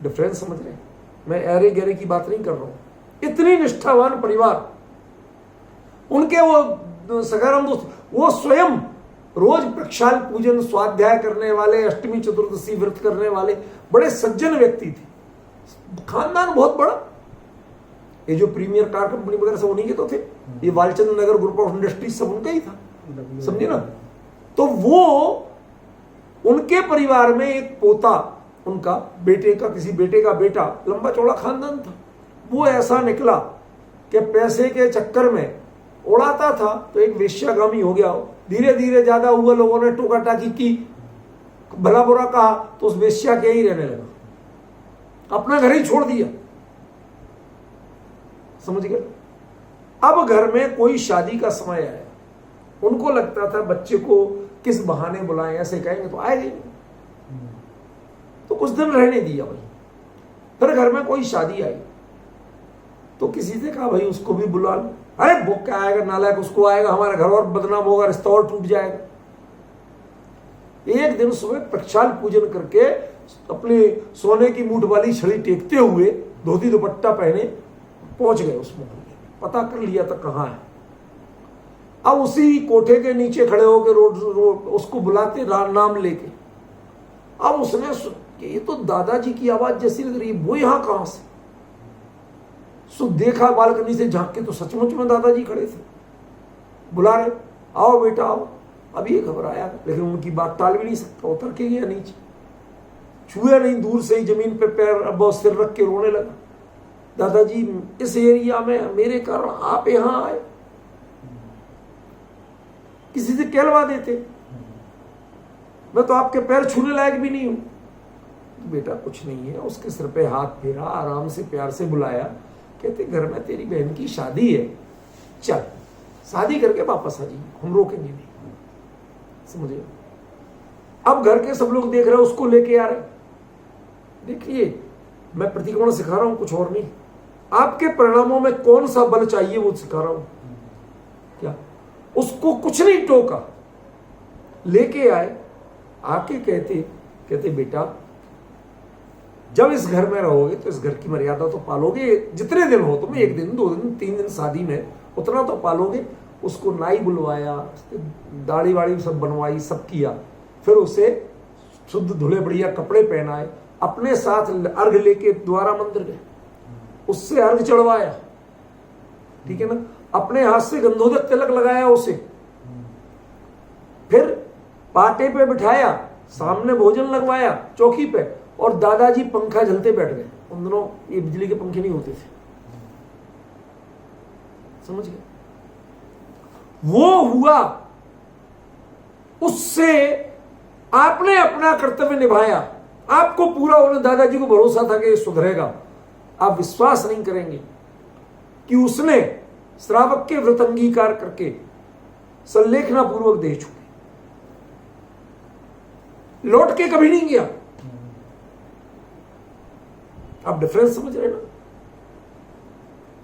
डिफरेंस समझ रहे हैं? मैं अरे गहरे की बात नहीं कर रहा हूं। इतनी निष्ठावान परिवार, उनके वो सखाराम दोस्त, वो स्वयं रोज प्रक्षाल पूजन स्वाध्याय करने वाले, अष्टमी चतुर्दशी व्रत करने वाले बड़े सज्जन व्यक्ति थे। खानदान बहुत बड़ा। ये जो प्रीमियर कार कंपनी वगैरह सब उन्हीं के तो थे, ये वालचंद नगर ग्रुप ऑफ इंडस्ट्रीज सब उनका ही था, समझे ना। तो वो उनके परिवार में एक पोता, उनका बेटे का, किसी बेटे का बेटा, लंबा चौड़ा खानदान था। वो ऐसा निकला कि पैसे के चक्कर में उड़ाता था तो एक वेश्यागामी हो गया। धीरे धीरे ज्यादा हुआ, लोगों ने टोका टाकी की, भला बुरा कहा, तो उस वेश्या के ही रहने लगा, अपना घर ही छोड़ दिया। समझ गए? अब घर में कोई शादी का समय आया, उनको लगता था बच्चे को किस बहाने बुलाएं, ऐसे कहेंगे तो आएगा ही नहीं, तो कुछ दिन रहने दिया भाई। फिर घर में कोई शादी आई तो किसी से कहा भाई उसको भी बुला लो। अरे वो क्या आएगा, नालायक, उसको आएगा, हमारा घर और बदनाम होगा, रिश्ता और टूट जाएगा। एक दिन सुबह प्रक्षाल पूजन करके अपने सोने की मूठ वाली छड़ी टेकते हुए, धोती दुपट्टा पहने पहुंच गए उस मोहल्ले में। पता कर लिया था कहाँ है। अब उसी कोठे के नीचे खड़े होकर रोड उसको बुलाते नाम लेके। अब उसने ये तो दादाजी की आवाज जैसी लग रही है, वो यहां कहां से? सो देखा बालकनी से झांक के तो सचमुच में दादाजी खड़े थे, बुला रहे, आओ बेटा आओ। अब ये घबराया, लेकिन उनकी बात टाल भी नहीं सकता, उतर के गया नीचे, छुए नहीं, दूर से ही जमीन पे पैर अब सिर रख के रोने लगा। दादाजी इस एरिया में मेरे कारण आप यहां आए, किसी से कहलवा देते, मैं तो आपके पैर छूने लायक भी नहीं हूं। बेटा कुछ नहीं है, उसके सिर पे हाथ फेरा, आराम से प्यार से बुलाया, कहते घर में तेरी बहन की शादी है, चल शादी करके वापस आ जाइए, हम रोकेंगे नहीं। समझिए? अब घर के सब लोग देख रहे, उसको लेके आ रहे। देखिए मैं प्रतिक्रमण सिखा रहा हूं, कुछ और नहीं। आपके परिणामों में कौन सा बल चाहिए वो सिखा रहा हूं। क्या उसको कुछ नहीं टोका, लेके आए, आके कहते बेटा जब इस घर में रहोगे तो इस घर की मर्यादा तो पालोगे, जितने दिन हो तुम्हें, 1 दिन 2 दिन 3 दिन शादी में, उतना तो पालोगे। उसको नाई बुलवाया, दाढ़ी वाड़ी सब बनवाई, सब किया, फिर उसे शुद्ध धुले बढ़िया कपड़े पहनाए, अपने साथ अर्घ लेके द्वारा मंदिर गए, उससे अर्घ चढ़वाया, ठीक है ना, अपने हाथ से गंधोदक तिलक लगाया उसे, फिर पाटे पे बिठाया, सामने भोजन लगवाया चौकी पे, और दादाजी पंखा झलते बैठ गए। उन दिनों ये बिजली के पंखे नहीं होते थे, समझ गए। वो हुआ, उससे आपने अपना कर्तव्य निभाया, आपको पूरा, उन्हें दादाजी को भरोसा था कि ये सुधरेगा। आप विश्वास नहीं करेंगे कि उसने श्रावक के व्रत अंगीकार करके संलेखना पूर्वक देह छूटे, लौट के कभी नहीं गया। आप डिफरेंस समझ रहे ना।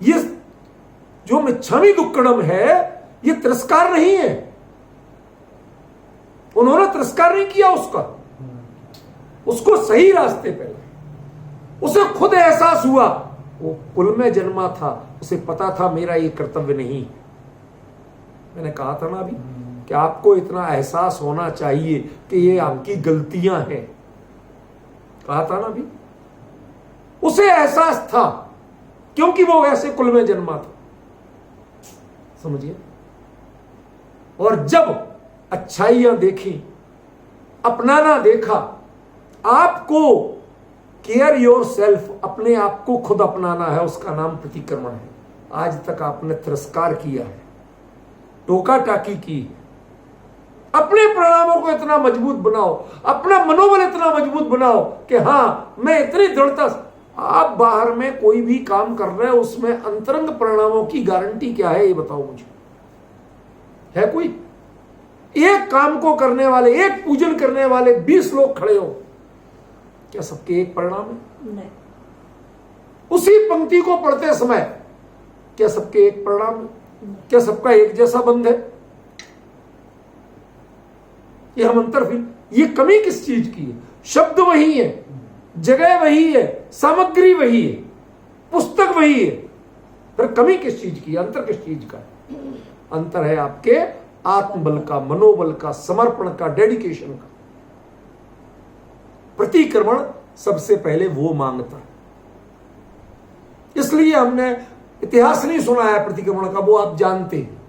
ये जो मिच्छामि दुक्कडम है, ये तिरस्कार नहीं है, उन्होंने तिरस्कार नहीं किया उसको सही रास्ते पे, उसे खुद एहसास हुआ, वो कुल में जन्मा था, उसे पता था मेरा ये कर्तव्य नहीं। मैंने कहा था ना अभी कि आपको इतना एहसास होना चाहिए कि ये आपकी गलतियां हैं, कहा था ना अभी। उसे एहसास था क्योंकि वो वैसे कुल में जन्मा था, समझिए। और जब अच्छाइयां देखी, अपनाना देखा, आपको केयर योर सेल्फ, अपने आप को खुद अपनाना है, उसका नाम प्रतिक्रमण है। आज तक आपने तिरस्कार किया है, टोका टाकी की। अपने परिणामों को इतना मजबूत बनाओ, अपना मनोबल इतना मजबूत बनाओ कि हां मैं इतनी दृढ़ता। आप बाहर में कोई भी काम कर रहे हो, उसमें अंतरंग परिणामों की गारंटी क्या है, ये बताओ मुझे। है कोई? एक काम को करने वाले, एक पूजन करने वाले 20 लोग खड़े हो, क्या सबके एक परिणाम है? नहीं। उसी पंक्ति को पढ़ते समय क्या सबके एक परिणाम है? क्या सबका एक जैसा बंध है? ये हम अंतर, फिर ये कमी किस चीज की है? शब्द वही है, जगह वही है, सामग्री वही है, पुस्तक वही है, फिर कमी किस चीज की, अंतर किस चीज का? अंतर है आपके आत्मबल का, मनोबल का, समर्पण का, डेडिकेशन का। प्रतिक्रमण सबसे पहले वो मांगता है। इसलिए हमने इतिहास नहीं सुना है प्रतिक्रमण का, वो आप जानते हैं,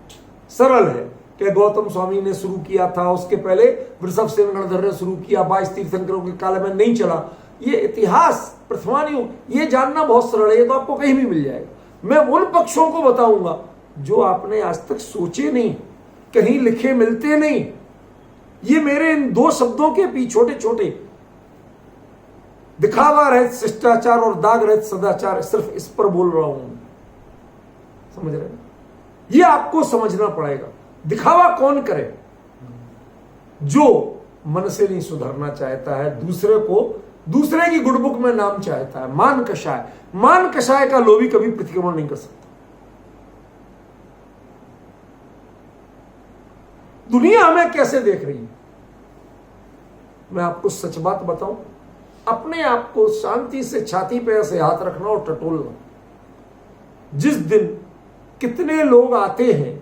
सरल है कि गौतम स्वामी ने शुरू किया था, उसके पहले वृषभसेन गणधर ने शुरू किया, 22 तीर्थंकरों के काल में नहीं चला। ये इतिहास प्रथमानियों, ये जानना बहुत सरल है, ये तो आपको कहीं भी मिल जाएगा। मैं उन पक्षों को बताऊंगा जो आपने आज तक सोचे नहीं, कहीं लिखे मिलते नहीं। ये मेरे इन 2 शब्दों के भी छोटे छोटे, दिखावा रहित शिष्टाचार और दाग रहित सदाचार, सिर्फ इस पर बोल रहा हूं, समझ रहे हैं? ये आपको समझना पड़ेगा। दिखावा कौन करे? जो मन से नहीं सुधरना चाहता है, दूसरे को, दूसरे की गुडबुक में नाम चाहता है, मान कषाय। मान कषाय का लोभी कभी प्रतिक्रमण नहीं कर सकता। दुनिया हमें कैसे देख रही है, मैं आपको सच बात बताऊं, अपने आप को शांति से छाती पे ऐसे हाथ रखना और टटोलना। जिस दिन कितने लोग आते हैं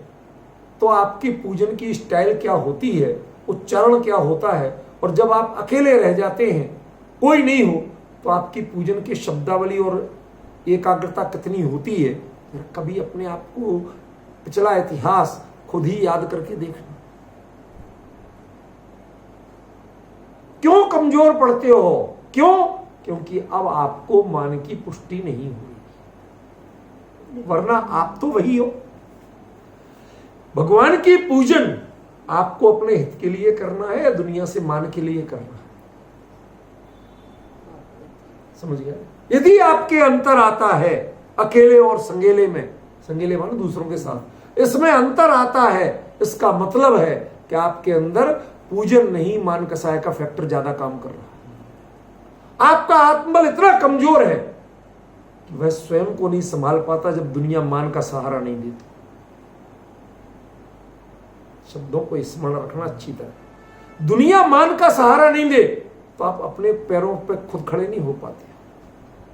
तो आपकी पूजन की स्टाइल क्या होती है, उच्चारण क्या होता है, और जब आप अकेले रह जाते हैं, कोई नहीं हो, तो आपकी पूजन की शब्दावली और एकाग्रता कितनी होती है। कभी अपने आप को पिछला इतिहास खुद ही याद करके देखना। क्यों कमजोर पड़ते हो? क्यों? क्योंकि अब आपको मान की पुष्टि नहीं हुई, वरना आप तो वही हो। भगवान की पूजन आपको अपने हित के लिए करना है या दुनिया से मान के लिए करना है? समझ गया? यदि आपके अंतर आता है अकेले और संगेले में, संगेले मानो दूसरों के साथ, इसमें अंतर आता है, इसका मतलब है कि आपके अंदर पूजन नहीं, मान कसाय का फैक्टर ज्यादा काम कर रहा है। आपका आत्मबल इतना कमजोर है कि वह स्वयं को नहीं संभाल पाता जब दुनिया मान का सहारा नहीं देती। शब्दों को स्मरण रखना अच्छी तरह। दुनिया मान का सहारा नहीं दे तो आप अपने पैरों पर खुद खड़े नहीं हो पाते।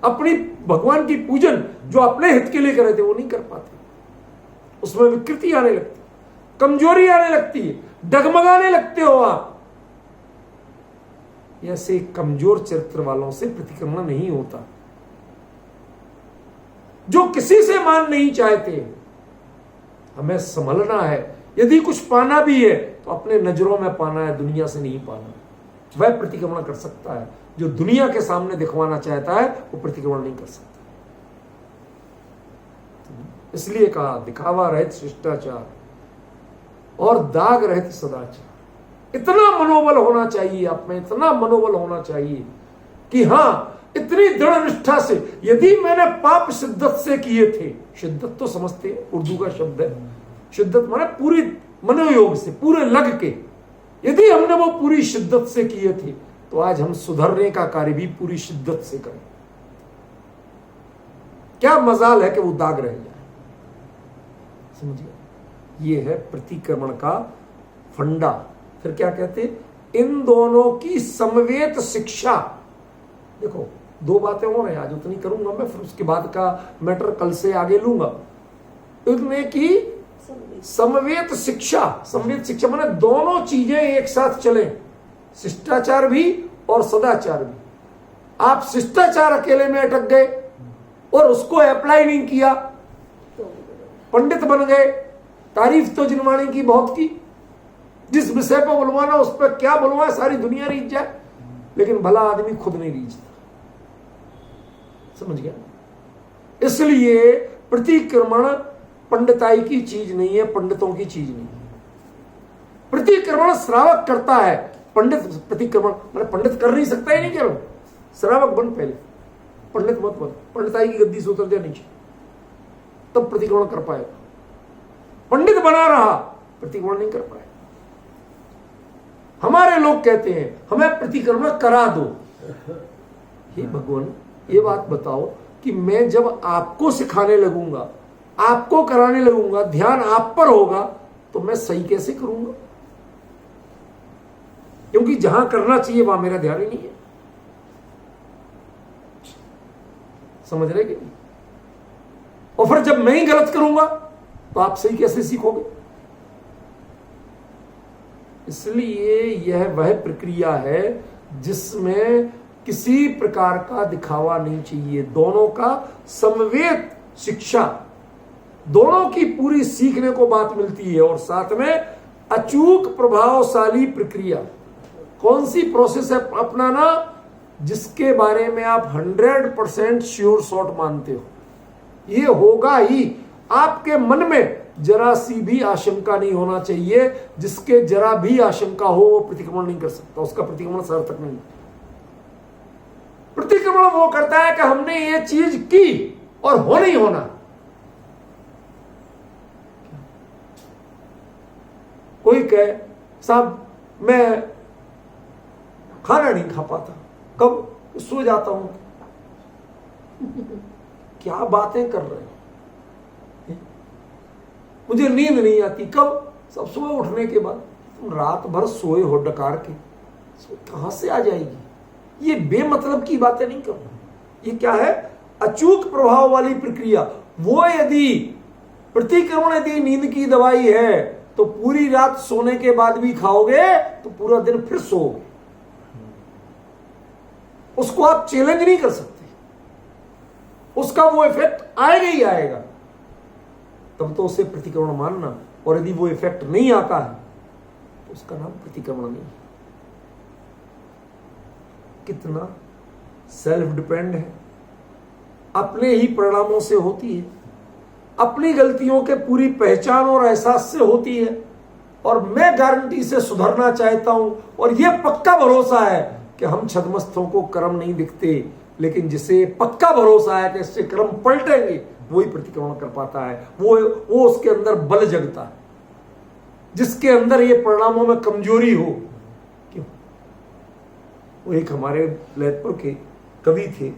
अपनी भगवान की पूजन जो अपने हित के लिए कर रहे थे वो नहीं कर पाते, उसमें विकृति आने लगती, कमजोरी आने लगती है, डगमगाने लगते हो आप। ऐसे कमजोर चरित्र वालों से प्रतिक्रमण नहीं होता। जो किसी से मान नहीं चाहते, हमें संभलना है। यदि कुछ पाना भी है तो अपने नजरों में पाना है, दुनिया से नहीं पाना। वह प्रतिक्रमण कर सकता है। जो दुनिया के सामने दिखवाना चाहता है वो प्रतिक्रमण नहीं कर सकता। इसलिए कहा दिखावा रहित शिष्टाचार और दाग रहित सदाचार। इतना मनोबल होना चाहिए आप में, इतना मनोबल होना चाहिए कि हां, इतनी दृढ़ निष्ठा से, यदि मैंने पाप शिद्दत से किए थे, शिद्दत तो समझते हैं, उर्दू का शब्द है शिद्दत, माने पूरी मनोयोग से, पूरे लग के, यदि हमने वो पूरी शिद्दत से किए थे तो आज हम सुधरने का कार्य भी पूरी शिद्दत से करें। क्या मजाल है कि वो दाग रह जाए। समझिए, ये है प्रतिक्रमण का फंडा। फिर क्या कहते हैं, इन दोनों की समवेत शिक्षा। देखो, दो बातें और हैं, आज उतनी करूंगा मैं, फिर उसके बाद का मैटर कल से आगे लूंगा। इनमें की समवेत शिक्षा। समवेत शिक्षा माने दोनों चीजें एक साथ चलें, शिष्टाचार भी और सदाचार भी। आप शिष्टाचार अकेले में अटक गए और उसको अप्लाई नहीं किया, पंडित बन गए, तारीफ तो जिनवाणी की बहुत की, जिस विषय पर बुलवाना उस पर क्या बुलवाए, सारी दुनिया रीझ जाए, लेकिन भला आदमी खुद नहीं रीझता। समझ गया। इसलिए प्रतिक्रमण पंडिताई की चीज नहीं है, पंडितों की चीज नहीं है। प्रतिक्रमण श्रावक करता है, पंडित प्रतिक्रमण मैंने पंडित कर नहीं सकता ही नहीं करो। श्रावक बन पहले, पंडित मत बन। पंडिताई की गद्दी से उतर जा नीचे, तब प्रतिक्रमण कर पाएगा। पंडित बना रहा, प्रतिक्रमण नहीं कर पाएगा। हमारे लोग कहते हैं हमें प्रतिक्रमण करा दो। हे भगवान, ये बात बताओ कि मैं जब आपको सिखाने लगूंगा, आपको कराने लगूंगा, ध्यान आप पर होगा, तो मैं सही कैसे करूंगा? क्योंकि जहां करना चाहिए वहां मेरा ध्यान ही नहीं है। समझ रहे कि? और फिर जब मैं ही गलत करूंगा तो आप सही कैसे सीखोगे? इसलिए यह वह प्रक्रिया है जिसमें किसी प्रकार का दिखावा नहीं चाहिए। दोनों का समवेत शिक्षा, दोनों की पूरी सीखने को बात मिलती है, और साथ में अचूक प्रभावशाली प्रक्रिया। कौन सी प्रोसेस है अपनाना? जिसके बारे में आप 100% श्योर शॉट मानते हो, ये होगा ही। आपके मन में जरा सी भी आशंका नहीं होना चाहिए। जिसके जरा भी आशंका हो वो प्रतिक्रमण नहीं कर सकता, उसका प्रतिक्रमण सार्थक नहीं। प्रतिक्रमण वो करता है कि हमने ये चीज की और हो नहीं होना। कोई कहे साहब मैं खाना नहीं खा पाता, कब? सो जाता हूं। क्या बातें कर रहे हो? मुझे नींद नहीं आती, कब? सब सुबह उठने के बाद। तुम रात भर सोए हो डकार के, कहां से आ जाएगी? ये बेमतलब की बातें नहीं करना। ये क्या है? अचूक प्रभाव वाली प्रक्रिया। वो यदि प्रतिक्रमण, यदि नींद की दवाई है तो पूरी रात सोने के बाद भी खाओगे तो पूरा दिन फिर सोओगे। उसको आप चैलेंज नहीं कर सकते, उसका वो इफेक्ट आएगा ही आएगा। तब तो उसे प्रतिक्रमण मानना। और यदि वो इफेक्ट नहीं आता है तो उसका नाम प्रतिक्रमण नहीं। कितना सेल्फ डिपेंड है, अपने ही परिणामों से होती है, अपनी गलतियों के पूरी पहचान और एहसास से होती है। और मैं गारंटी से सुधरना चाहता हूं, और यह पक्का भरोसा है कि हम छद्मस्थों को कर्म नहीं दिखते, लेकिन जिसे पक्का भरोसा है कि इससे कर्म पलटेंगे, वही प्रतिक्रमण कर पाता है। वो उसके अंदर बल जगता है। जिसके अंदर ये परिणामों में कमजोरी हो। क्यों? वो एक हमारे ललितपुर के कवि थे,